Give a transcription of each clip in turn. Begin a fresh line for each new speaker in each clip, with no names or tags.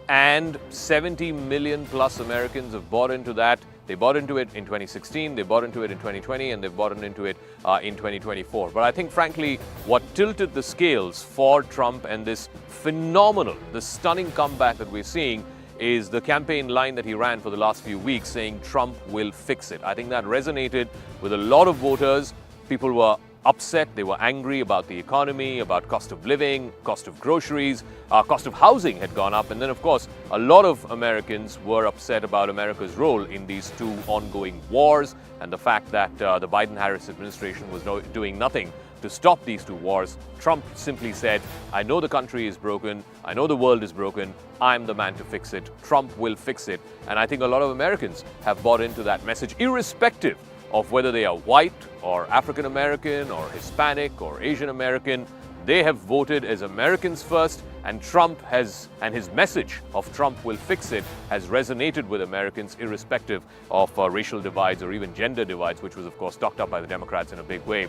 and 70 million plus Americans have bought into that. They bought into it in 2016, they bought into it in 2020, and they've bought into it in 2024. But I think, frankly, what tilted the scales for Trump and this phenomenal, this stunning comeback that we're seeing is the campaign line that he ran for the last few weeks saying Trump will fix it. I think that resonated with a lot of voters. People were upset, they were angry about the economy, about cost of living, cost of groceries, cost of housing had gone up. And then, of course, a lot of Americans were upset about America's role in these two ongoing wars and the fact that the Biden-Harris administration was doing nothing to stop these two wars. Trump simply said, I know the country is broken, I know the world is broken, I'm the man to fix it. Trump will fix it. And I think a lot of Americans have bought into that message, irrespective of whether they are white or African American or Hispanic or Asian American. They have voted as Americans first, and Trump has, and his message of Trump will fix it has resonated with Americans irrespective of racial divides or even gender divides, which was of course talked up by the Democrats in a big way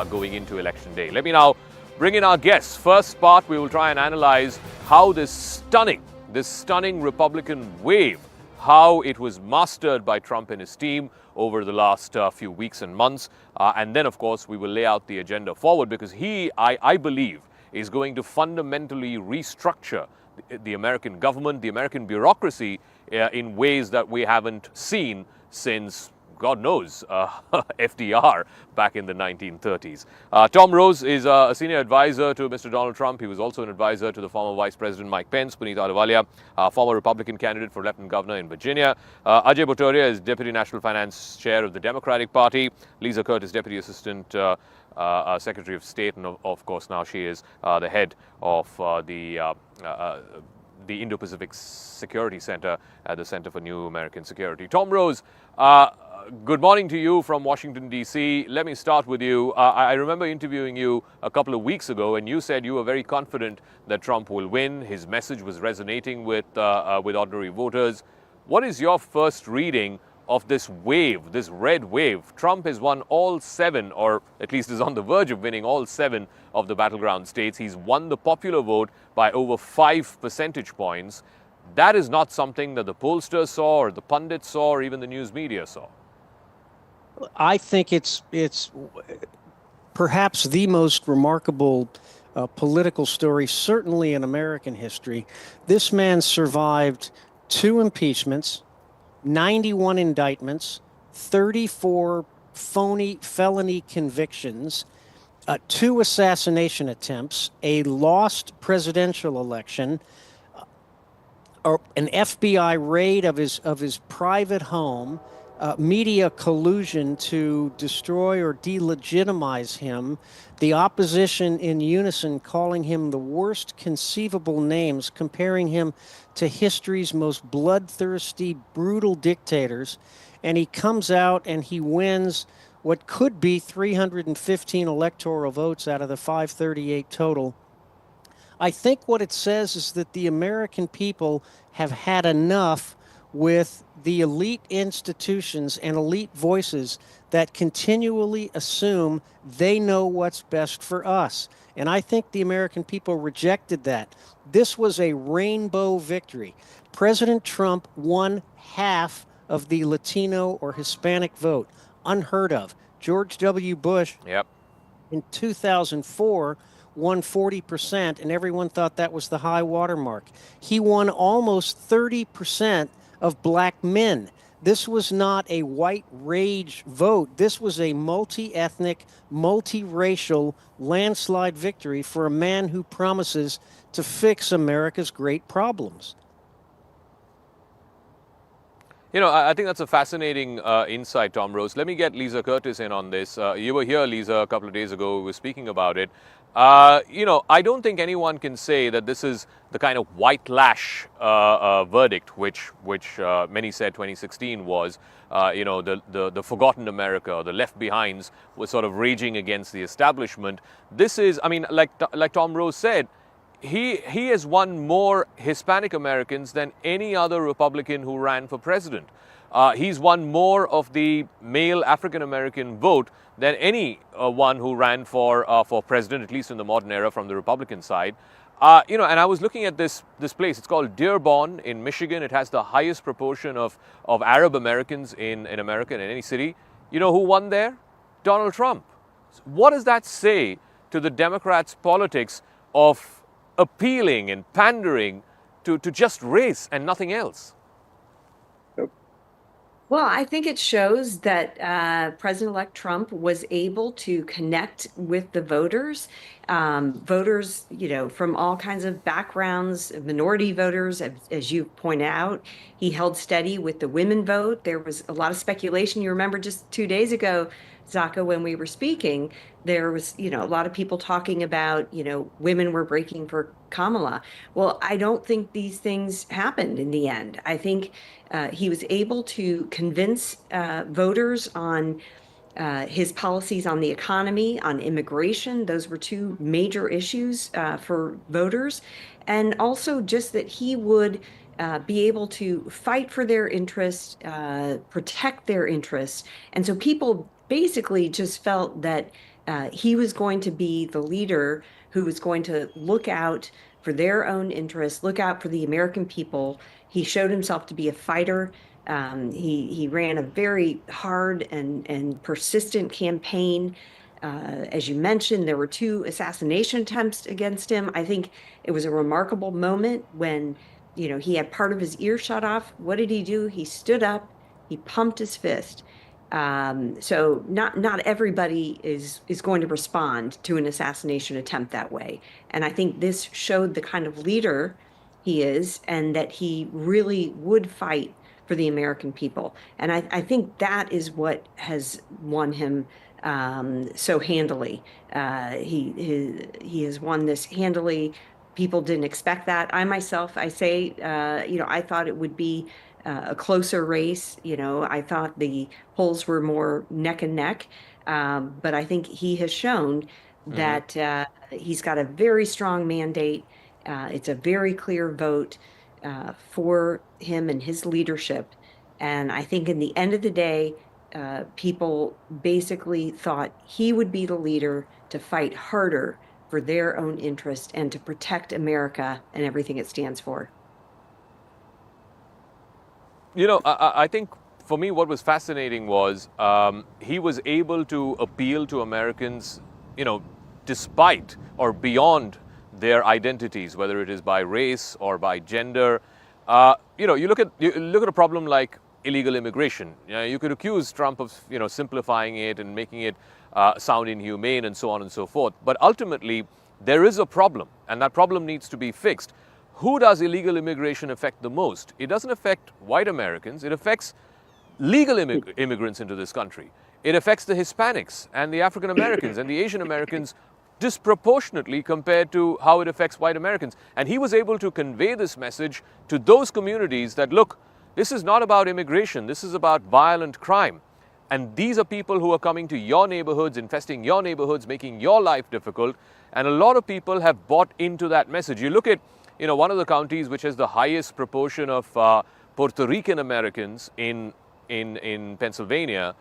going into Election Day. Let me now bring in our guests. First part, we will try and analyze how this stunning Republican wave, how it was mastered by Trump and his team over the last few weeks and months. And then, of course, we will lay out the agenda forward because I believe, is going to fundamentally restructure the American government, the American bureaucracy in ways that we haven't seen since, God knows, FDR back in the 1930s. Tom Rose is a senior advisor to Mr. Donald Trump. He was also an advisor to the former Vice President Mike Pence. Puneet Ahluwalia, former Republican candidate for Lieutenant Governor in Virginia. Ajay Bhutoria is Deputy National Finance Chair of the Democratic Party. Lisa Curtis, Deputy Assistant Secretary of State, and of course now she is the head of the Indo-Pacific Security Center at the Center for New American Security. Tom Rose, good morning to you from Washington, D.C. Let me start with you. I remember interviewing you a couple of weeks ago, and you said you were very confident that Trump will win. His message was resonating with ordinary voters. What is your first reading of this wave, this red wave? Trump has won all 7, or at least is on the verge of winning all 7 of the battleground states. He's won the popular vote by over 5 percentage points. That is not something that the pollsters saw, or the pundits saw, or even the news media saw.
I think it's perhaps the most remarkable political story, certainly in American history. This man survived 2 impeachments, 91 indictments, 34 felony convictions, 2 assassination attempts, a lost presidential election, an FBI raid of his private home, media collusion to destroy or delegitimize him, the opposition in unison calling him the worst conceivable names, comparing him to history's most bloodthirsty, brutal dictators, and he comes out and he wins what could be 315 electoral votes out of the 538 total. I think what it says is that the American people have had enough with the elite institutions and elite voices that continually assume they know what's best for us. And I think the American people rejected that. This was a rainbow victory. President Trump won half of the Latino or Hispanic vote. Unheard of. George W. Bush in 2004 won 40%, and everyone thought that was the high watermark. He won almost 30% of black men. This was not a white rage vote. This was a multi-ethnic, multiracial landslide victory for a man who promises to fix America's great problems.
You know, I think that's a fascinating insight, Tom Rose. Let me get Lisa Curtis in on this. You were here, Lisa, a couple of days ago. We were speaking about it. You know, I don't think anyone can say that this is the kind of white lash verdict which many said 2016 was. You know, the forgotten America, or the left behinds, was sort of raging against the establishment. This is, I mean, like Tom Rose said, he has won more Hispanic Americans than any other Republican who ran for president. He's won more of the male African American vote than any one who ran for president, at least in the modern era, from the Republican side. And I was looking at this place. It's called Dearborn in Michigan. It has the highest proportion of Arab Americans in America, in any city. You know who won there? Donald Trump. What does that say to the Democrats' politics of appealing and pandering to just race and nothing else?
Well, I think it shows that President-elect Trump was able to connect with the voters, voters, from all kinds of backgrounds, minority voters, as you point out. He held steady with the women vote. There was a lot of speculation. You remember just 2 days ago, Zaka, when we were speaking, there was, a lot of people talking about, women were breaking for Kamala. Well, I don't think these things happened in the end. I think he was able to convince voters on his policies on the economy, on immigration. Those were two major issues for voters. And also just that he would be able to fight for their interests, protect their interests. And so people basically just felt that he was going to be the leader who was going to look out for their own interests, look out for the American people. He showed himself to be a fighter. He ran a very hard and persistent campaign. As you mentioned, there were 2 assassination attempts against him. I think it was a remarkable moment when, he had part of his ear shut off. What did he do? He stood up, he pumped his fist. So not everybody is going to respond to an assassination attempt that way. And I think this showed the kind of leader he is, and that he really would fight for the American people. And I think that is what has won him so handily. He has won this handily. People didn't expect that. I myself, I say, I thought it would be a closer race. I thought the polls were more neck and neck. But I think he has shown that he's got a very strong mandate. It's a very clear vote for him and his leadership. And I think in the end of the day, people basically thought he would be the leader to fight harder for their own interest and to protect America and everything it stands for.
I think for me what was fascinating was he was able to appeal to Americans, despite or beyond their identities, whether it is by race or by gender. You look at a problem like illegal immigration. You could accuse Trump of simplifying it and making it sound inhumane and so on and so forth. But ultimately, there is a problem, and that problem needs to be fixed. Who does illegal immigration affect the most? It doesn't affect white Americans. It affects legal immigrants into this country. It affects the Hispanics and the African Americans and the Asian Americans disproportionately compared to how it affects white Americans. And he was able to convey this message to those communities that, look, this is not about immigration. This is about violent crime. And these are people who are coming to your neighborhoods, infesting your neighborhoods, making your life difficult. And a lot of people have bought into that message. You look at, one of the counties which has the highest proportion of Puerto Rican Americans in Pennsylvania,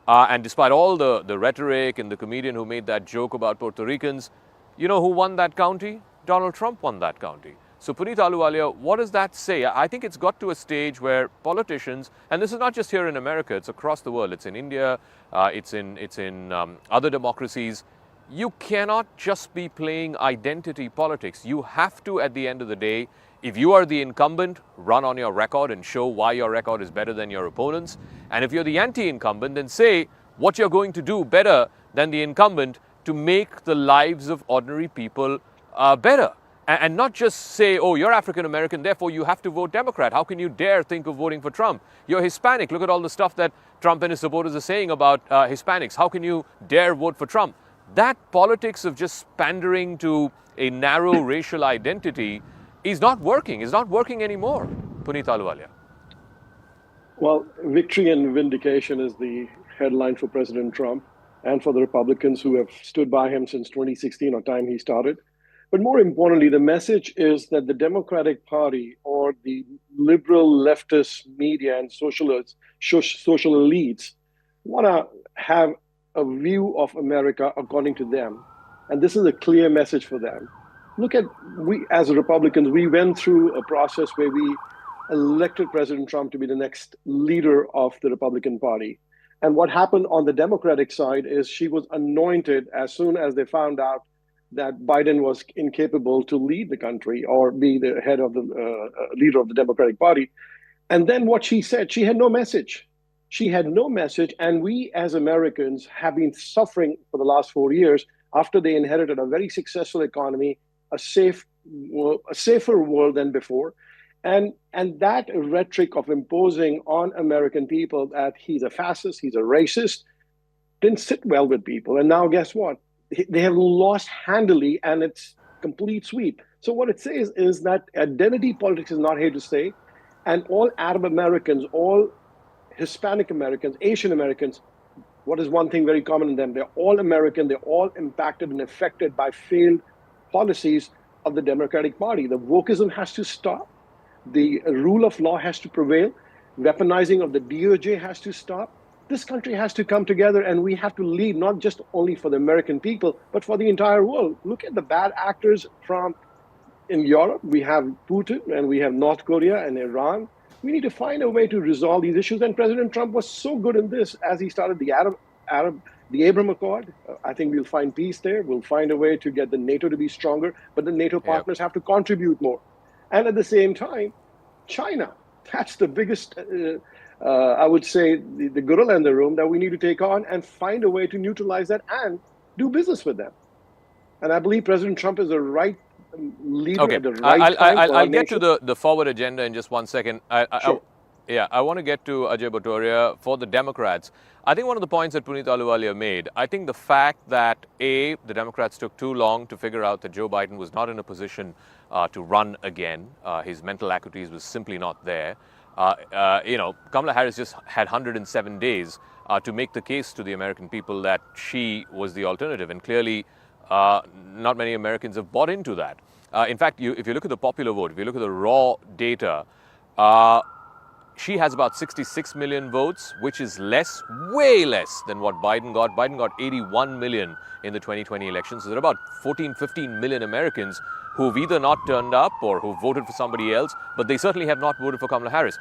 and despite all the rhetoric and the comedian who made that joke about Puerto Ricans, who won that county? Donald Trump won that county. So Puneet Ahluwalia, what does that say? I think it's got to a stage where politicians, and this is not just here in America, it's across the world. It's in India, it's in other democracies. You cannot just be playing identity politics. You have to, at the end of the day, if you are the incumbent, run on your record and show why your record is better than your opponents. And if you're the anti-incumbent, then say what you're going to do better than the incumbent to make the lives of ordinary people better. And not just say, oh, you're African American, therefore you have to vote Democrat. How can you dare think of voting for Trump? You're Hispanic. Look at all the stuff that Trump and his supporters are saying about Hispanics. How can you dare vote for Trump? That politics of just pandering to a narrow racial identity is not working. It's not working anymore. Puneet Ahluwalia.
Well, victory and vindication is the headline for President Trump and for the Republicans who have stood by him since 2016, or time he started. But more importantly, the message is that the Democratic Party or the liberal leftist media and social elites want to have a view of America according to them. And this is a clear message for them. look at, we as Republicans, we went through a process where we elected President Trump to be the next leader of the Republican Party. And what happened on the Democratic side is she was anointed as soon as they found out that Biden was incapable to lead the country or be the head of the leader of the Democratic Party. And then what she said, she had no message. She had no message. And we as Americans have been suffering for the last 4 years after they inherited a very successful economy, a safer world than before. And that rhetoric of imposing on American people that he's a fascist, he's a racist, didn't sit well with people. And now guess what? They have lost handily, and it's complete sweep. So what it says is that identity politics is not here to stay. And all Arab Americans, all Hispanic Americans, Asian Americans, what is one thing very common in them? They're all American. They're all impacted and affected by failed policies of the Democratic Party. The wokeism has to stop. The rule of law has to prevail. Weaponizing of the DOJ has to stop. This country has to come together, and we have to lead not just only for the American people, but for the entire world. Look at the bad actors from in Europe. We have Putin, and we have North Korea and Iran. We need to find a way to resolve these issues. And President Trump was so good in this as he started the Abraham Accord. I think we'll find peace there. We'll find a way to get the NATO to be stronger, but the NATO partners have to contribute more. And at the same time, China, that's the biggest, I would say, the gorilla in the room that we need to take on and find a way to neutralize that and do business with them. And I believe President Trump is the right leader at the right time.
I'll get to the forward agenda in just 1 second.
Sure.
I want to get to Ajay Bhattacharya for the Democrats. I think one of the points that Puneet Ahluwalia made, I think the fact that the Democrats took too long to figure out that Joe Biden was not in a position to run again. His mental acuities was simply not there. Kamala Harris just had 107 days to make the case to the American people that she was the alternative. And clearly, not many Americans have bought into that. In fact, if you look at the popular vote, if you look at the raw data, she has about 66 million votes, which is less, way less than what Biden got. Biden got 81 million in the 2020 elections. So there are about 14, 15 million Americans who've either not turned up or who voted for somebody else, but they certainly have not voted for Kamala Harris.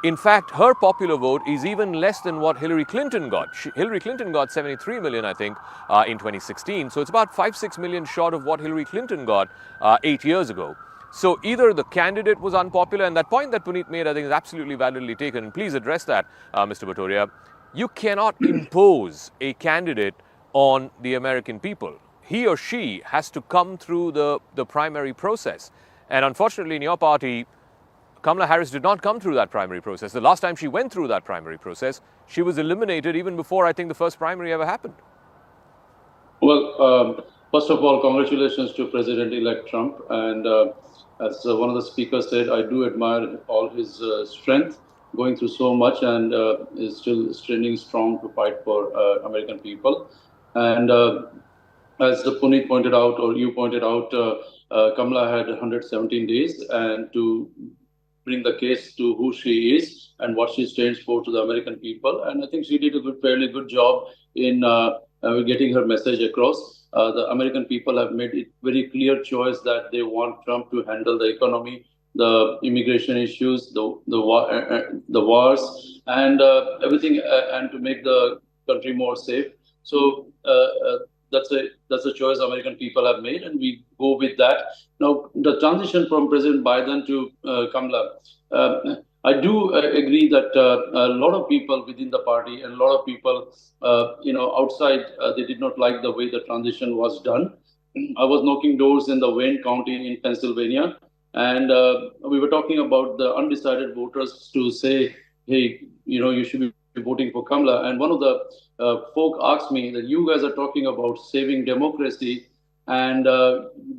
In fact, her popular vote is even less than what Hillary Clinton got. Hillary Clinton got 73 million, I think, in 2016. So it's about 5-6 million short of what Hillary Clinton got 8 years ago. So either the candidate was unpopular, and that point that Puneet made, I think, is absolutely validly taken. And please address that, Mr. Bhattacharya. You cannot impose a candidate on the American people. He or she has to come through the primary process. And unfortunately, in your party, Kamala Harris did not come through that primary process. The last time she went through that primary process, she was eliminated even before, I think, the first primary ever happened.
Well, first of all, congratulations to President-elect Trump. And as one of the speakers said, I do admire all his strength going through so much and is still standing strong to fight for American people. And as the Puneet pointed out, or you pointed out, Kamala had 117 days and to bring the case to who she is and what she stands for to the American people. And I think she did a fairly good job in getting her message across. The American people have made it very clear choice that they want Trump to handle the economy, the immigration issues, the wars, and everything, and to make the country more safe. So that's a choice American people have made, and we go with that. Now, the transition from President Biden to Kamala, I do agree that a lot of people within the party and a lot of people, outside, they did not like the way the transition was done. I was knocking doors in the Wayne County in Pennsylvania, and we were talking about the undecided voters to say, hey, you should be voting for Kamala. And one of the folk asked me that you guys are talking about saving democracy, and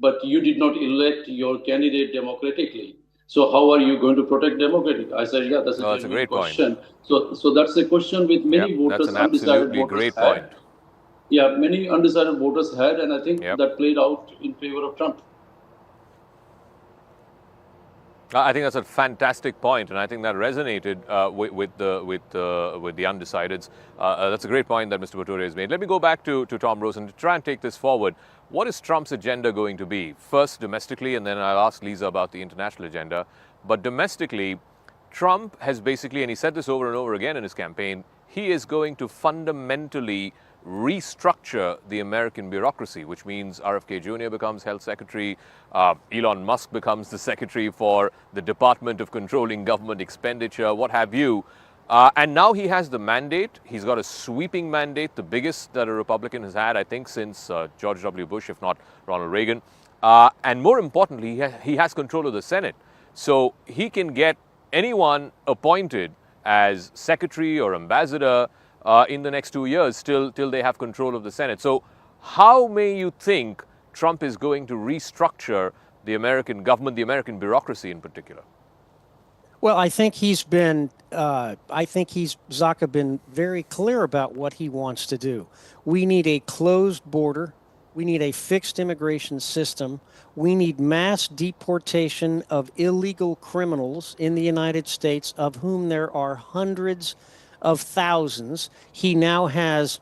but you did not elect your candidate democratically. So how are you going to protect democratic? I said, yeah, that's a great question. So that's a question with many voters.
That's an absolutely great point.
Yeah, many undecided voters had, and I think that played out in favor of Trump.
I think that's a fantastic point, and I think that resonated with the undecideds. That's a great point that Mr. Buttigieg has made. Let me go back to Tom Rosen to try and take this forward. What is Trump's agenda going to be? First, domestically, and then I'll ask Lisa about the international agenda. But domestically, Trump has basically, and he said this over and over again in his campaign, he is going to fundamentally restructure the American bureaucracy, which means RFK Jr. becomes health secretary, Elon Musk becomes the secretary for the Department of Controlling Government Expenditure, what have you. And now he has the mandate. He's got a sweeping mandate, the biggest that a Republican has had, I think, since George W. Bush, if not Ronald Reagan. And more importantly, he has control of the Senate. So he can get anyone appointed as secretary or ambassador in the next 2 years till they have control of the Senate. So how may you think Trump is going to restructure the American government, the American bureaucracy in particular?
Well, I think Zaka been very clear about what he wants to do. We need a closed border. We need a fixed immigration system. We need mass deportation of illegal criminals in the United States, of whom there are hundreds of thousands. He now has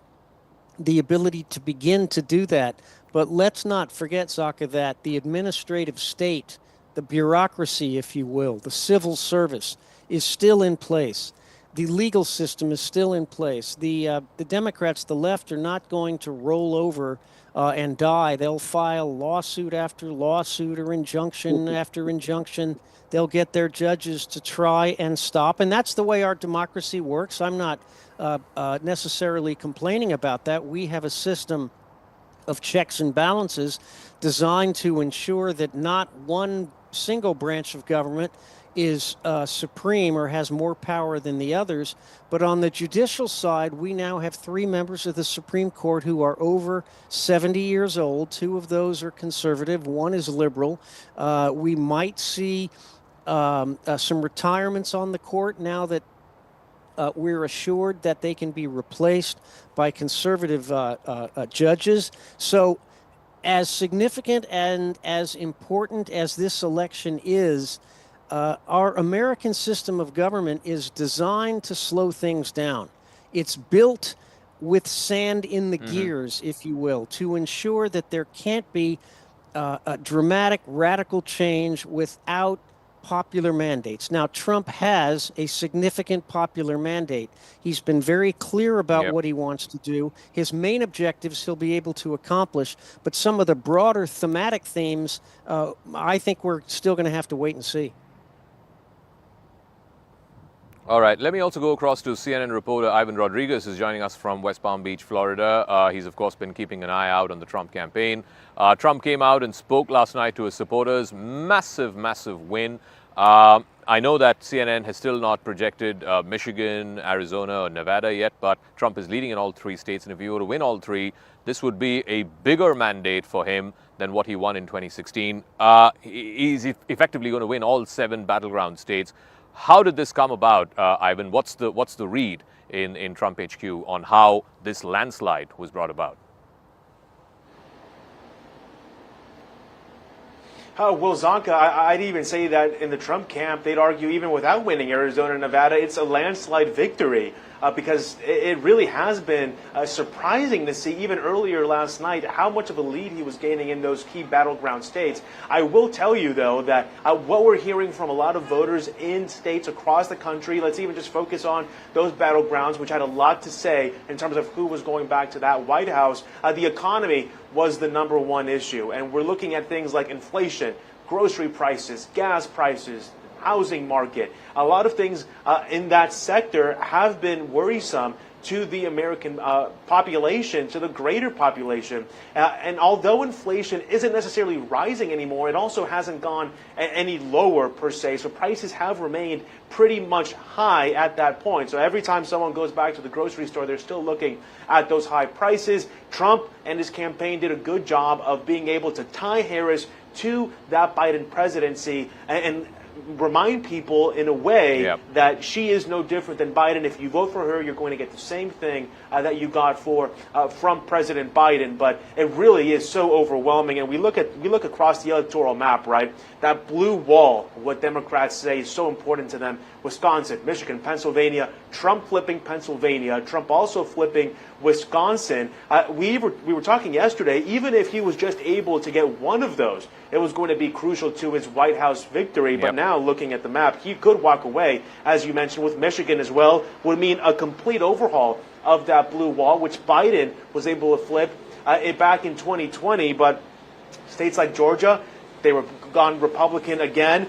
the ability to begin to do that. But let's not forget, Zaka, that the administrative state, the bureaucracy, if you will, the civil service is still in place. The legal system is still in place. The Democrats, the left, are not going to roll over and die. They'll file lawsuit after lawsuit or injunction after injunction. They'll get their judges to try and stop. And that's the way our democracy works. I'm not necessarily complaining about that. We have a system of checks and balances designed to ensure that not one single branch of government is supreme or has more power than the others. But on the judicial side, we now have 3 members of the Supreme Court who are over 70 years old. 2 of those are conservative. 1 is liberal. We might see some retirements on the court now that we're assured that they can be replaced by conservative judges. So as significant and as important as this election is, our American system of government is designed to slow things down. It's built with sand in the gears, if you will, to ensure that there can't be a dramatic, radical change without popular mandates. Now, Trump has a significant popular mandate. He's been very clear about what he wants to do. His main objectives he'll be able to accomplish, but some of the broader thematic themes, I think we're still going to have to wait and see.
All right, let me also go across to CNN reporter Ivan Rodriguez, who's joining us from West Palm Beach, Florida. He's, of course, been keeping an eye out on the Trump campaign. Trump came out and spoke last night to his supporters. Massive, massive win. I know that CNN has still not projected Michigan, Arizona, or Nevada yet, but Trump is leading in all 3 states. And if he were to win all 3, this would be a bigger mandate for him than what he won in 2016. He's effectively going to win all 7 battleground states. How did this come about, Ivan? What's the read in Trump HQ on how this landslide was brought about?
Well, Zonka, I'd even say that in the Trump camp, they'd argue even without winning Arizona and Nevada, it's a landslide victory. Because it really has been surprising to see, even earlier last night, how much of a lead he was gaining in those key battleground states. I will tell you, though, that what we're hearing from a lot of voters in states across the country, let's even just focus on those battlegrounds, which had a lot to say in terms of who was going back to that White House. The economy was the #1 issue, and we're looking at things like inflation, grocery prices, gas prices, housing market. A lot of things in that sector have been worrisome to the American population, to the greater population. And although inflation isn't necessarily rising anymore, it also hasn't gone any lower per se. So prices have remained pretty much high at that point. So every time someone goes back to the grocery store, they're still looking at those high prices. Trump and his campaign did a good job of being able to tie Harris to that Biden presidency and remind people in a way
Yep.
that she is no different than Biden. If you vote for her, you're going to get the same thing that you got from President Biden. But it really is so overwhelming. And we look across the electoral map, right? That blue wall, what Democrats say is so important to them. Wisconsin, Michigan, Pennsylvania, Trump flipping Pennsylvania, Trump also flipping Wisconsin. We were talking yesterday, even if he was just able to get one of those, it was going to be crucial to his White House victory. But
Yep.
now, looking at the map, he could walk away, as you mentioned, with Michigan as well, would mean a complete overhaul of that blue wall, which Biden was able to flip back in 2020. But states like Georgia, they were gone Republican again.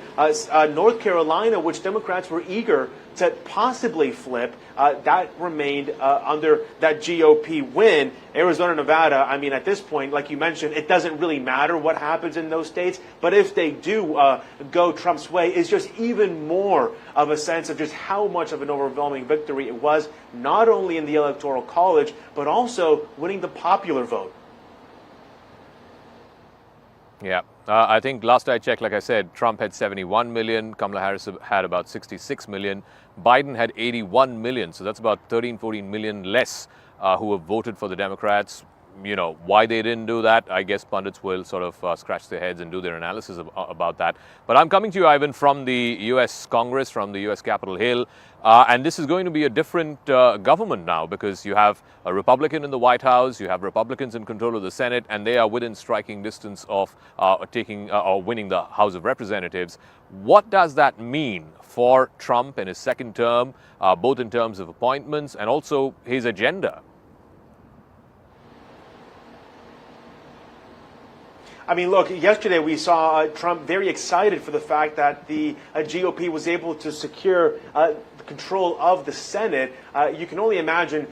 North Carolina, which Democrats were eager to possibly flip, that remained under that GOP win. Arizona, Nevada, I mean, at this point, like you mentioned, it doesn't really matter what happens in those states. But if they do go Trump's way, it's just even more of a sense of just how much of an overwhelming victory it was, not only in the Electoral College, but also winning the popular vote.
Yeah. I think last I checked, like I said, Trump had 71 million, Kamala Harris had about 66 million, Biden had 81 million. So that's about 13, 14 million less who have voted for the Democrats. You know, why they didn't do that, I guess pundits will sort of scratch their heads and do their analysis about that. But I'm coming to you, Ivan, from the U.S. Congress, from the U.S. Capitol Hill. And this is going to be a different government now, because you have a Republican in the White House, you have Republicans in control of the Senate, and they are within striking distance of winning the House of Representatives. What does that mean for Trump in his second term, both in terms of appointments and also his agenda?
I mean, look, yesterday we saw Trump very excited for the fact that the GOP was able to secure control of the Senate. You can only imagine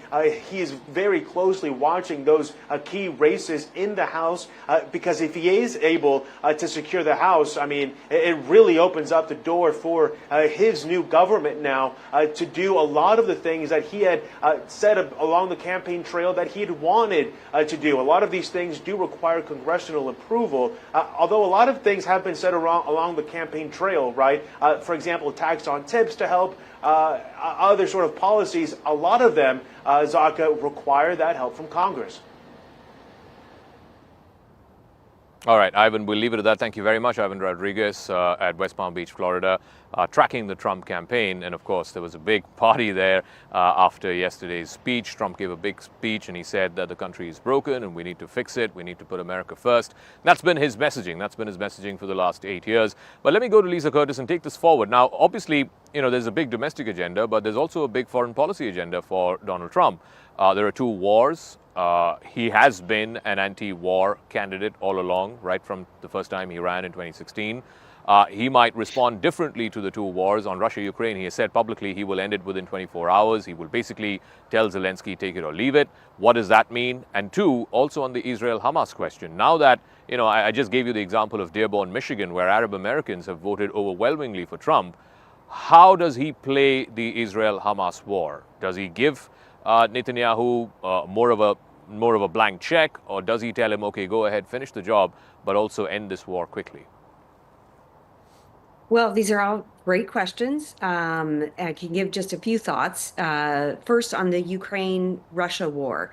he is very closely watching those key races in the House, because if he is able to secure the House, I mean, it really opens up the door for his new government now to do a lot of the things that he had said along the campaign trail that he had wanted to do. A lot of these things do require congressional approval, although a lot of things have been said along the campaign trail, right? For example, tax on tips to help other sort of policies. A lot of them, Zaka, require that help from Congress.
All right, Ivan, we'll leave it at that. Thank you very much, Ivan Rodriguez at West Palm Beach, Florida, tracking the Trump campaign. And of course, there was a big party there after yesterday's speech. Trump gave a big speech and he said that the country is broken and we need to fix it. We need to put America first. That's been his messaging. That's been his messaging for the last 8 years. But let me go to Lisa Curtis and take this forward. Now, obviously, you know, there's a big domestic agenda, but there's also a big foreign policy agenda for Donald Trump. There are two wars. He has been an anti-war candidate all along, right from the first time he ran in 2016. He might respond differently to the two wars. On Russia-Ukraine, he has said publicly he will end it within 24 hours. He will basically tell Zelensky, take it or leave it. What does that mean? And two, also on the Israel-Hamas question. Now that, you know, I just gave you the example of Dearborn, Michigan, where Arab Americans have voted overwhelmingly for Trump. How does he play the Israel-Hamas war? Does he give Netanyahu more of a blank check, or does he tell him, okay, go ahead, finish the job, but also end this war quickly?
Well, these are all great questions. I can give just a few thoughts. First, on the Ukraine-Russia war.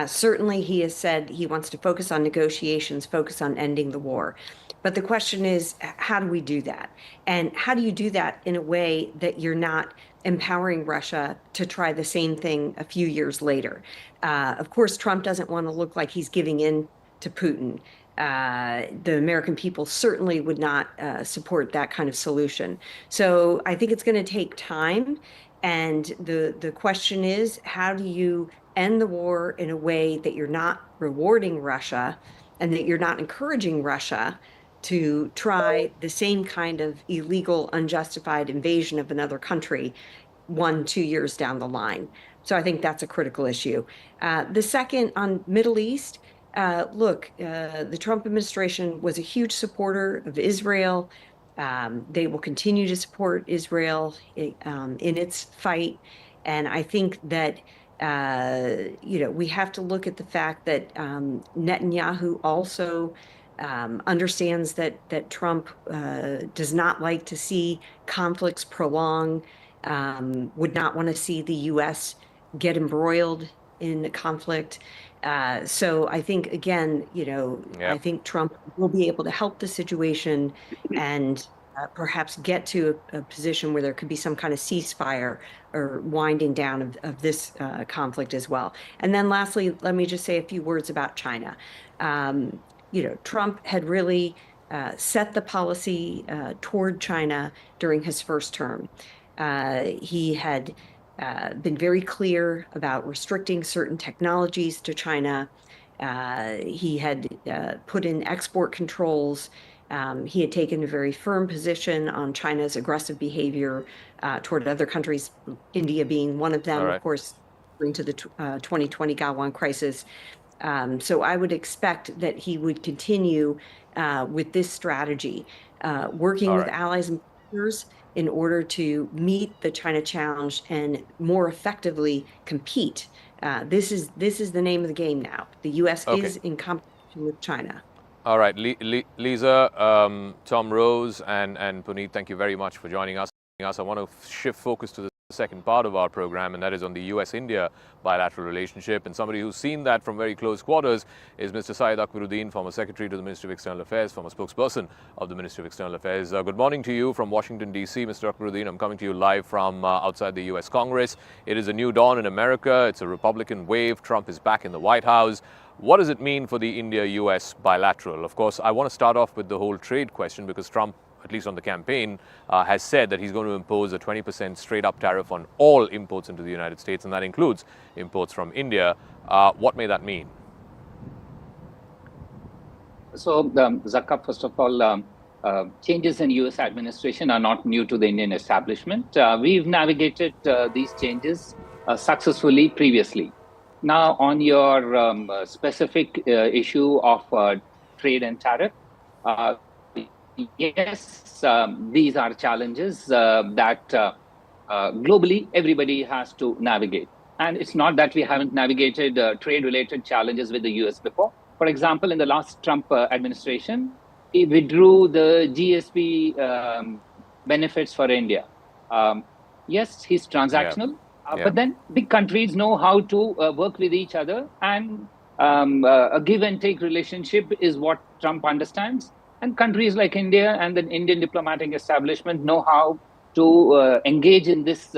Certainly, he has said he wants to focus on negotiations, focus on ending the war. But the question is, how do we do that? And how do you do that in a way that you're not empowering Russia to try the same thing a few years later? Of course, Trump doesn't want to look like he's giving in to Putin. The American people certainly would not support that kind of solution. So I think it's going to take time. And the question is, how do you end the war in a way that you're not rewarding Russia and that you're not encouraging Russia to try the same kind of illegal, unjustified invasion of another country 1-2 years down the line? So I think that's a critical issue. The second, on Middle East, look, the Trump administration was a huge supporter of Israel. They will continue to support Israel in its fight. And I think that, we have to look at the fact that Netanyahu also understands that Trump does not like to see conflicts prolong, would not want to see the U.S. get embroiled in conflict. So I think, again, I think Trump will be able to help the situation and perhaps get to a position where there could be some kind of ceasefire or winding down of this conflict as well. And then lastly, let me just say a few words about China. Trump had really set the policy toward China during his first term. He had been very clear about restricting certain technologies to China. He had put in export controls. He had taken a very firm position on China's aggressive behavior toward other countries, India being one of them, of course, into the 2020 Gawan crisis. So I would expect that he would continue with this strategy, working with allies and partners in order to meet the China challenge and more effectively compete. This is the name of the game now. The U.S. is in competition with China.
All right, Lisa, Tom Rose, and Puneet, thank you very much for joining us. I want to shift focus to the second part of our program, and that is on the US-India bilateral relationship. And somebody who's seen that from very close quarters is Mr. Syed Akbaruddin, former Secretary to the Ministry of External Affairs, former spokesperson of the Ministry of External Affairs. Good morning to you from Washington, D.C., Mr. Akbaruddin. I'm coming to you live from outside the US Congress. It is a new dawn in America. It's a Republican wave. Trump is back in the White House. What does it mean for the India-US bilateral? Of course, I want to start off with the whole trade question because Trump, at least on the campaign, has said that he's going to impose a 20% straight-up tariff on all imports into the United States, and that includes imports from India. What may that mean?
So, Zakka, first of all, changes in U.S. administration are not new to the Indian establishment. We've navigated these changes successfully previously. Now, on your specific issue of trade and tariff, yes, these are challenges that globally everybody has to navigate. And it's not that we haven't navigated trade-related challenges with the US before. For example, in the last Trump administration, he withdrew the GSP benefits for India. Yes, he's transactional, but then big countries know how to work with each other, and a give and take relationship is what Trump understands. And countries like India and the Indian diplomatic establishment know how to engage in this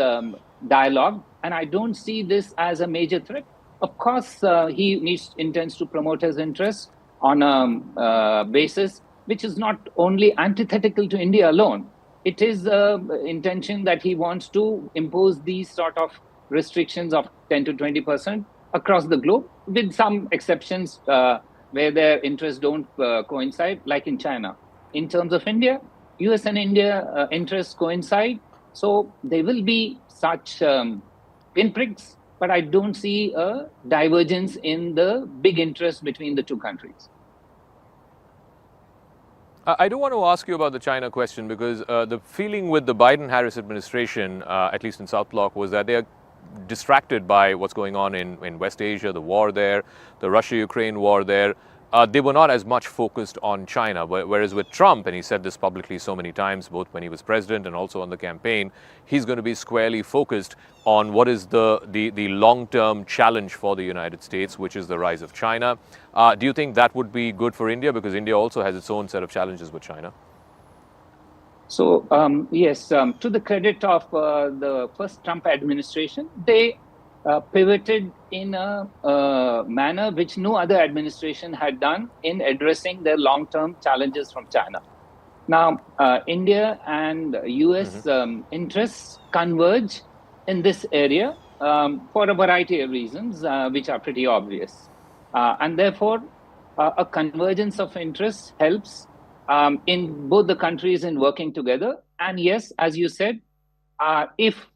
dialogue. And I don't see this as a major threat. Of course, he intends to promote his interests on a basis which is not only antithetical to India alone. It is the intention that he wants to impose these sort of restrictions of 10 to 20% across the globe, with some exceptions where their interests don't coincide, like in China. In terms of India, US and India interests coincide. So there will be such pinpricks, but I don't see a divergence in the big interest between the two countries.
I do want to ask you about the China question because the feeling with the Biden-Harris administration, at least in South Bloc, was that they are distracted by what's going on in West Asia, the war there, the Russia-Ukraine war there. They were not as much focused on China, whereas with Trump, and he said this publicly so many times, both when he was president and also on the campaign, he's going to be squarely focused on what is the long-term challenge for the United States, which is the rise of China. Do you think that would be good for India? Because India also has its own set of challenges with China.
So, yes, to the credit of the first Trump administration, they pivoted in a manner which no other administration had done in addressing their long-term challenges from China. Now, India and US interests converge in this area for a variety of reasons, which are pretty obvious. And therefore, a convergence of interests helps in both the countries in working together. And yes, as you said, if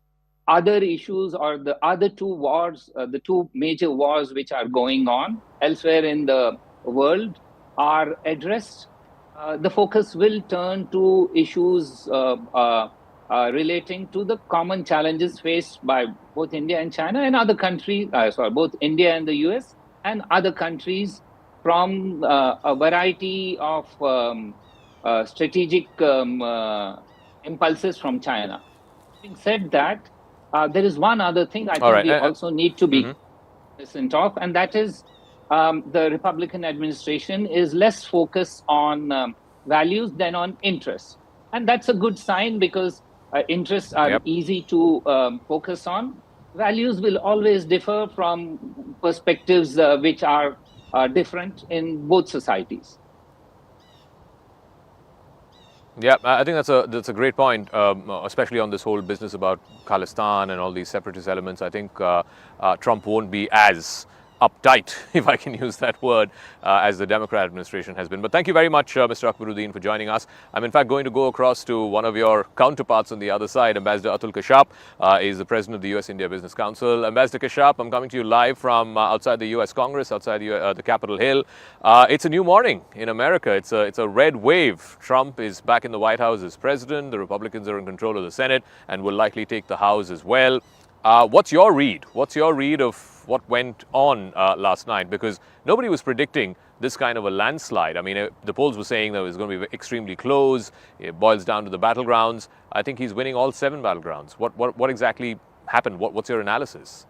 other issues or the other two wars, the two major wars which are going on elsewhere in the world are addressed, the focus will turn to issues relating to the common challenges faced by both India and China and other countries, both India and the US and other countries from a variety of strategic impulses from China. Having said that, there is one other thing I think
right.
we also need to be
Mhm.
cognizant of, and that is the Republican administration is less focused on values than on interests. And that's a good sign because interests are
Yep.
easy to focus on. Values will always differ from perspectives which are different in both societies.
Yeah, I think that's a great point, especially on this whole business about Khalistan and all these separatist elements. I think Trump won't be as uptight, if I can use that word, as the Democrat administration has been. But thank you very much, Mr. Akbaruddin, for joining us. I'm in fact going to go across to one of your counterparts on the other side. Ambassador Atul Kashyap is the president of the US-India Business Council. Ambassador Kashyap, I'm coming to you live from outside the US Congress, outside the Capitol Hill. It's a new morning in America. It's a red wave. Trump is back in the White House as president. The Republicans are in control of the Senate and will likely take the House as well. What's your read? What's your read of what went on last night? Because nobody was predicting this kind of a landslide. I mean, the polls were saying that it was going to be extremely close. It boils down to the battlegrounds. I think he's winning all 7 battlegrounds. What exactly happened? What's your analysis?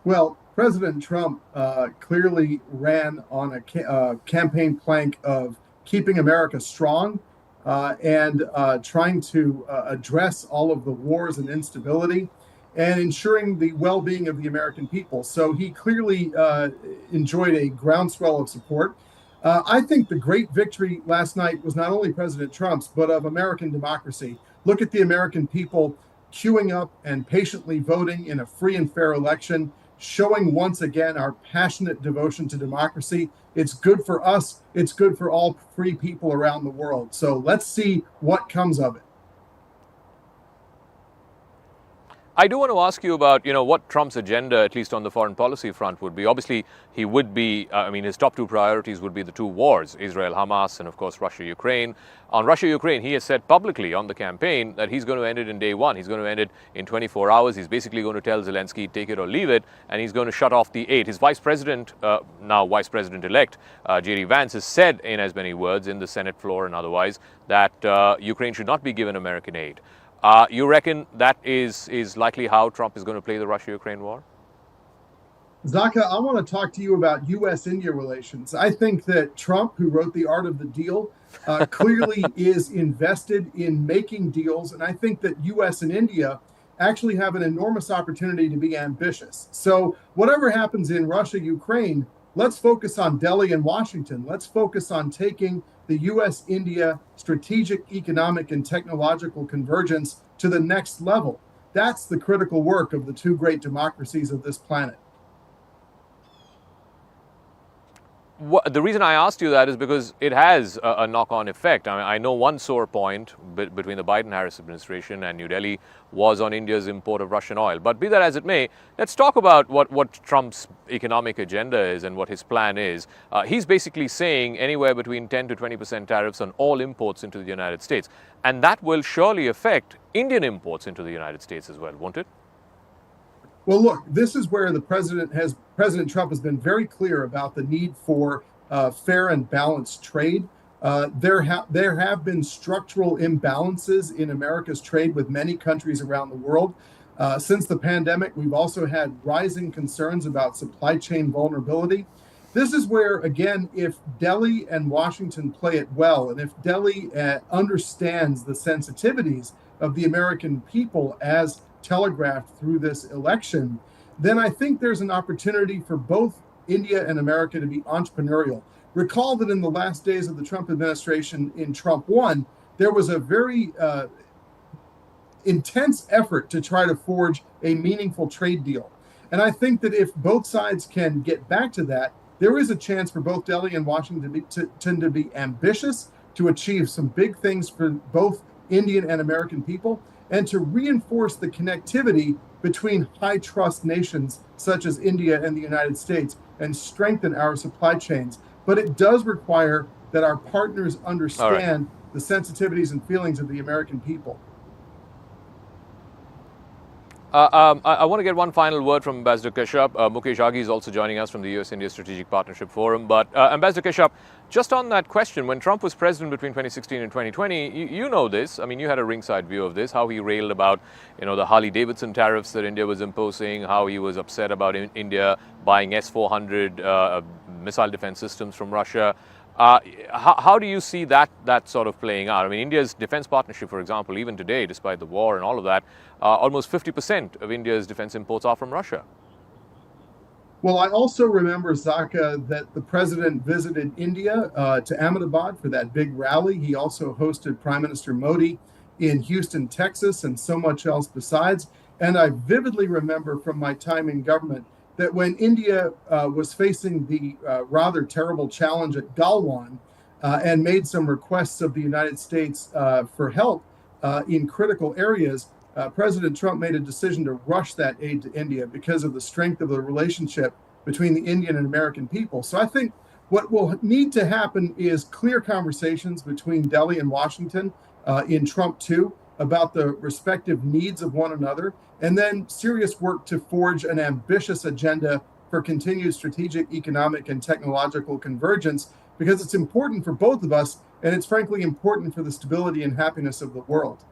Well, President Trump clearly ran on a campaign plank of keeping America strong and trying to address all of the wars and instability and ensuring the well-being of the American people. So he clearly enjoyed a groundswell of support. I think the great victory last night was not only President Trump's, but of American democracy. Look at the American people queuing up and patiently voting in a free and fair election, showing once again our passionate devotion to democracy. It's good for us. It's good for all free people around the world. So let's see what comes of it.
I do want to ask you about, what Trump's agenda, at least on the foreign policy front, would be. Obviously, he would be, his top 2 priorities would be the 2 wars, Israel-Hamas and, of course, Russia-Ukraine. On Russia-Ukraine, he has said publicly on the campaign that he's going to end it in day 1. He's going to end it in 24 hours. He's basically going to tell Zelensky, take it or leave it, and he's going to shut off the aid. His vice president, now vice president-elect, J.D. Vance, has said in as many words in the Senate floor and otherwise that Ukraine should not be given American aid. You reckon that is likely how Trump is going to play the Russia-Ukraine war?
Zaka, I want to talk to you about U.S.-India relations. I think that Trump, who wrote The Art of the Deal, clearly is invested in making deals. And I think that U.S. and India actually have an enormous opportunity to be ambitious. So whatever happens in Russia, Ukraine, let's focus on Delhi and Washington. Let's focus on taking the U.S.-India strategic, economic, and technological convergence to the next level. That's the critical work of the 2 great democracies of this planet.
The reason I asked you that is because it has a knock-on effect. I mean, I know one sore point between the Biden-Harris administration and New Delhi was on India's import of Russian oil. But be that as it may, let's talk about what Trump's economic agenda is and what his plan is. He's basically saying anywhere between 10 to 20% tariffs on all imports into the United States. And that will surely affect Indian imports into the United States as well, won't it?
Well, look, this is where President Trump has been very clear about the need for fair and balanced trade. There have been structural imbalances in America's trade with many countries around the world. Since the pandemic, we've also had rising concerns about supply chain vulnerability. This is where, again, if Delhi and Washington play it well, and if Delhi understands the sensitivities of the American people as telegraphed through this election, then I think there's an opportunity for both India and America to be entrepreneurial. Recall that in the last days of the Trump administration in Trump 1, there was a very intense effort to try to forge a meaningful trade deal. And I think that if both sides can get back to that, there is a chance for both Delhi and Washington to be ambitious, to achieve some big things for both Indian and American people, and to reinforce the connectivity between high trust nations such as India and the United States and strengthen our supply chains. But it does require that our partners understand the sensitivities and feelings of the American people.
I want to get one final word from Ambassador Kashyap. Mukesh Aghi is also joining us from the US-India Strategic Partnership Forum. But Ambassador Kashyap, just on that question, when Trump was president between 2016 and 2020, you know this. I mean, you had a ringside view of this, how he railed about, the Harley-Davidson tariffs that India was imposing, how he was upset about India buying S-400 missile defense systems from Russia. How do you see that sort of playing out? I mean, India's defense partnership, for example, even today, despite the war and all of that, almost 50% of India's defense imports are from Russia.
Well, I also remember, Zaka, that the president visited India to Ahmedabad for that big rally. He also hosted Prime Minister Modi in Houston, Texas, and so much else besides. And I vividly remember from my time in government that when India was facing the rather terrible challenge at Galwan and made some requests of the United States for help in critical areas, President Trump made a decision to rush that aid to India because of the strength of the relationship between the Indian and American people. So I think what will need to happen is clear conversations between Delhi and Washington in Trump 2 about the respective needs of one another, and then serious work to forge an ambitious agenda for continued strategic, economic, and technological convergence, because it's important for both of us, and it's frankly important for the stability and happiness of the world.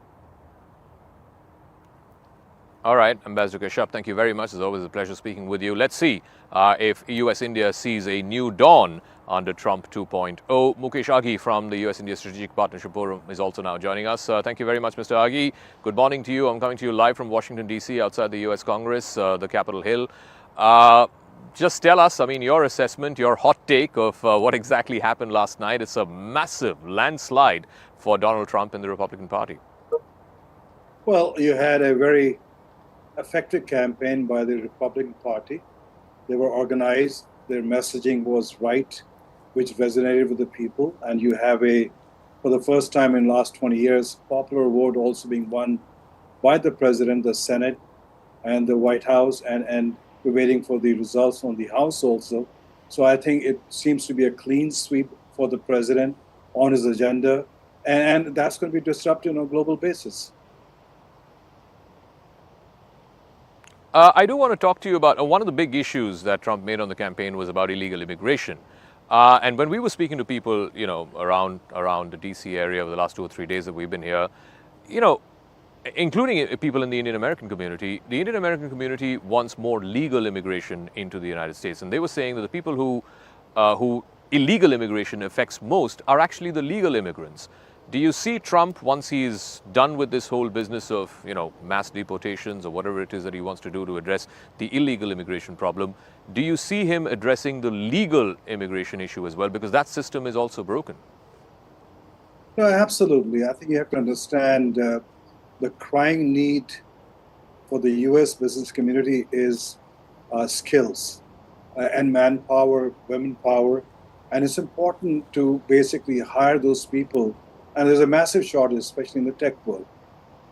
All right, Ambassador Kashyap, thank you very much. It's always a pleasure speaking with you. Let's see if US-India sees a new dawn under Trump 2.0. Mukesh Aghi from the US-India Strategic Partnership Forum is also now joining us. Thank you very much, Mr. Aghi. Good morning to you. I'm coming to you live from Washington, D.C., outside the US Congress, the Capitol Hill. Just tell us, I mean, your assessment, your hot take of what exactly happened last night. It's a massive landslide for Donald Trump and the Republican Party.
Well, you had a very effective campaign by the Republican Party. They were organized, their messaging was right, which resonated with the people, and you have for the first time in the last 20 years, popular vote also being won by the President, the Senate, and the White House, and we're waiting for the results on the House also. So I think it seems to be a clean sweep for the President on his agenda, and that's going to be disrupted on a global basis.
I do want to talk to you about one of the big issues that Trump made on the campaign was about illegal immigration. And when we were speaking to people, around the DC area over the last 2 or 3 days that we've been here, including people in the Indian American community, the Indian American community wants more legal immigration into the United States. And they were saying that the people who illegal immigration affects most are actually the legal immigrants. Do you see Trump, once he's done with this whole business of, mass deportations or whatever it is that he wants to do to address the illegal immigration problem, do you see him addressing the legal immigration issue as well? Because that system is also broken.
No, absolutely. I think you have to understand the crying need for the U.S. business community is skills and manpower, women power. And it's important to basically hire those people. And there's a massive shortage, especially in the tech world.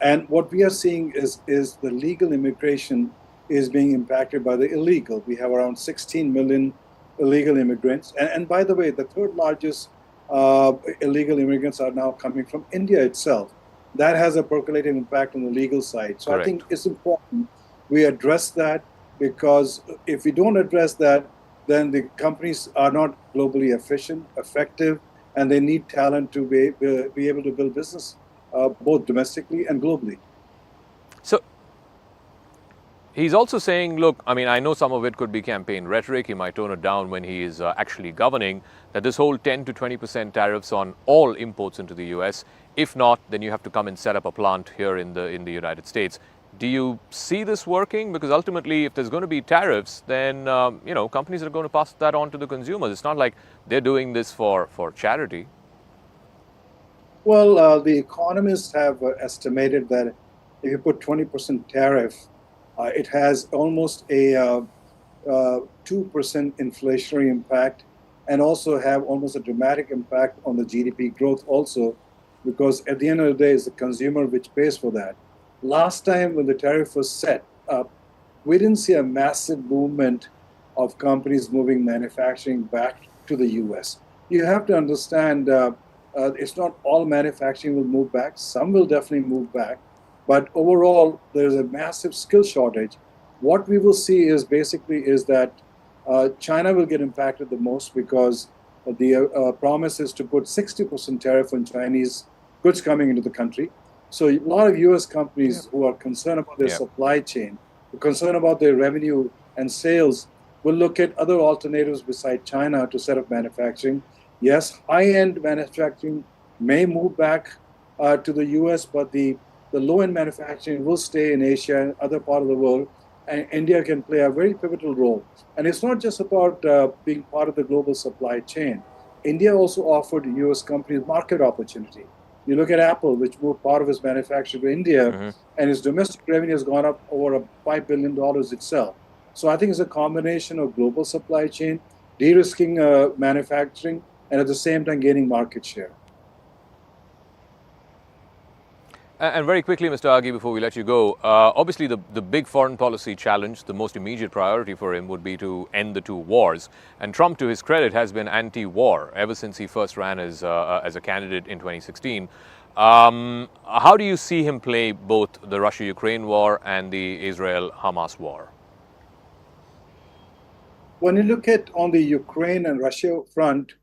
And what we are seeing is the legal immigration is being impacted by the illegal. We have around 16 million illegal immigrants. And by the way, the third largest illegal immigrants are now coming from India itself. That has a percolating impact on the legal side. So Correct. I think it's important we address that, because if we don't address that, then the companies are not globally efficient, effective, and they need talent to be able to build business both domestically and globally.
So he's also saying, look, I mean, I know some of it could be campaign rhetoric. He might tone it down when he is actually governing, that this whole 10 to 20% tariffs on all imports into the US, if not, then you have to come and set up a plant here in the United States. Do you see this working? Because ultimately, if there's going to be tariffs, then companies are going to pass that on to the consumers. It's not like they're doing this for charity.
Well, the economists have estimated that if you put 20% tariff, it has almost a 2% inflationary impact, and also have almost a dramatic impact on the GDP growth also, because at the end of the day, it's the consumer which pays for that. Last time when the tariff was set up, we didn't see a massive movement of companies moving manufacturing back to the US. You have to understand, it's not all manufacturing will move back. Some will definitely move back. But overall, there's a massive skill shortage. What we will see is that China will get impacted the most because the promise is to put 60% tariff on Chinese goods coming into the country. So a lot of U.S. companies who are concerned about their supply chain, concerned about their revenue and sales, will look at other alternatives beside China to set up manufacturing. Yes, high-end manufacturing may move back to the U.S., but the low-end manufacturing will stay in Asia and other part of the world, and India can play a very pivotal role. And it's not just about being part of the global supply chain. India also offered U.S. companies market opportunity. You look at Apple, which moved part of its manufacturing to India, and its domestic revenue has gone up over $5 billion itself. So I think it's a combination of global supply chain, de-risking manufacturing, and at the same time gaining market share.
And very quickly, Mr. Aghi, before we let you go, obviously the big foreign policy challenge, the most immediate priority for him would be to end the two wars. And Trump, to his credit, has been anti-war ever since he first ran as a candidate in 2016. How do you see him play both the Russia-Ukraine war and the Israel-Hamas war?
When you look at on the Ukraine and Russia front,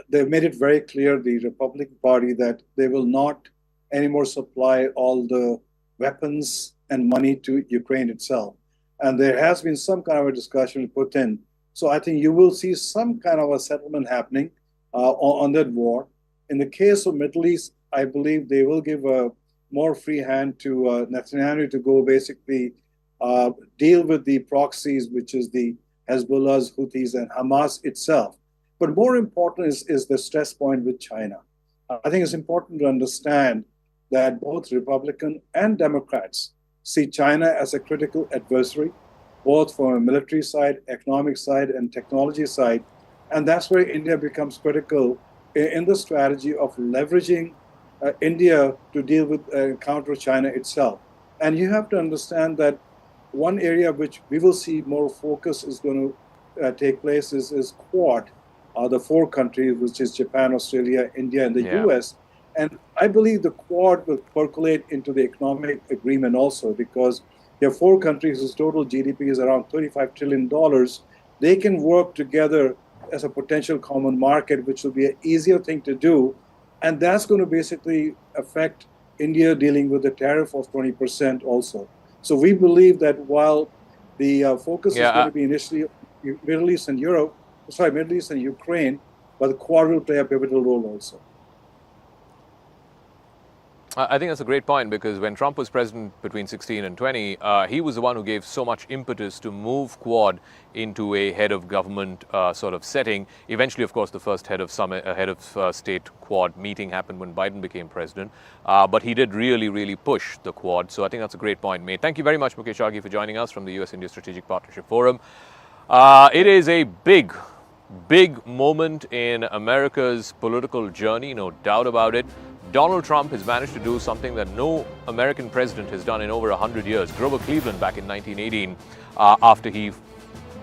they've made it very clear, the Republican Party, that they will not anymore supply all the weapons and money to Ukraine itself. And there has been some kind of a discussion put in. So I think you will see some kind of a settlement happening on that war. In the case of Middle East, I believe they will give a more free hand to Netanyahu to go basically deal with the proxies, which is the Hezbollah's, Houthis, and Hamas itself. But more important is the stress point with China. I think it's important to understand that both Republican and Democrats see China as a critical adversary, both from a military side, economic side, and technology side. And that's where India becomes critical in the strategy of leveraging India to deal with counter China itself. And you have to understand that one area which we will see more focus is going to take place is Quad, the four countries, which is Japan, Australia, India, and the US. And I believe the Quad will percolate into the economic agreement also, because there are four countries whose total GDP is around $35 trillion. They can work together as a potential common market, which will be an easier thing to do. And that's going to basically affect India dealing with the tariff of 20% also. So we believe that while the focus is going to be initially Middle East and Middle East and Ukraine, but the Quad will play a pivotal role also.
I think that's a great point, because when Trump was president between 16 and 20, he was the one who gave so much impetus to move Quad into a head of government sort of setting. Eventually, of course, the first head of state Quad meeting happened when Biden became president. But he did really push the Quad. So I think that's a great point made. Thank you very much, Mukesh Aghi, for joining us from the US-India Strategic Partnership Forum. It is a big moment in America's political journey, no doubt about it. Donald Trump has managed to do something that no American president has done in over 100 years. Grover Cleveland back in 1918, after he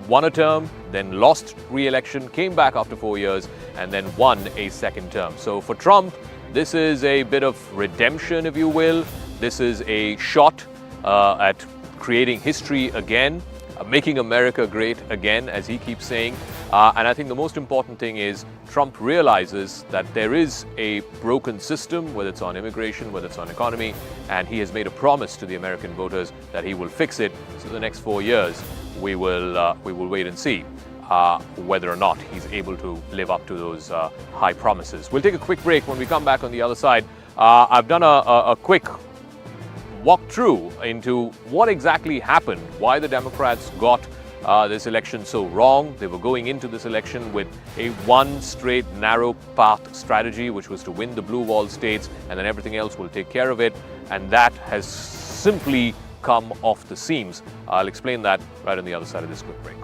won a term, then lost re-election, came back after 4 years, and then won a second term. So for Trump, this is a bit of redemption, if you will. This is a shot at creating history again, making America great again, as he keeps saying. And I think the most important thing is Trump realizes that there is a broken system, whether it's on immigration, whether it's on economy, and he has made a promise to the American voters that he will fix it. So the next 4 years, we will wait and see whether or not he's able to live up to those high promises. We'll take a quick break. When we come back on the other side, I've done a quick walkthrough into what exactly happened, why the Democrats got this election so wrong. They were going into this election with a one straight narrow path strategy, which was to win the blue wall states, and then everything else will take care of it. And that has simply come off the seams. I'll explain that right on the other side of this quick break.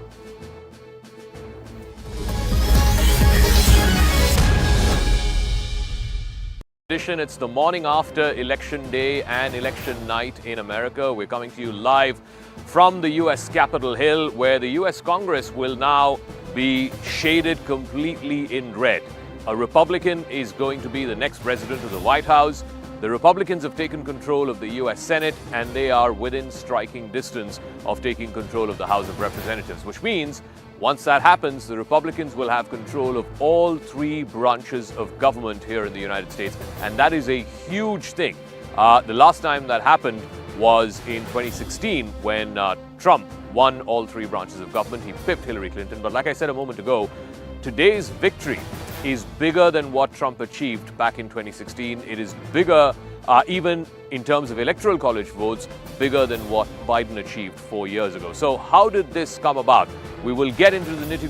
It's the morning after Election Day and Election Night in America. We're coming to you live from the U.S. Capitol Hill, where the U.S. Congress will now be shaded completely in red. A Republican is going to be the next president of the White House. The Republicans have taken control of the US Senate, and they are within striking distance of taking control of the House of Representatives, which means once that happens, the Republicans will have control of all three branches of government here in the United States, and that is a huge thing. The last time that happened was in 2016 when Trump won all three branches of government. He pipped Hillary Clinton. But like I said a moment ago, today's victory is bigger than what Trump achieved back in 2016. It is bigger, even in terms of electoral college votes, bigger than what Biden achieved 4 years ago. So how did this come about? We will get into the nitty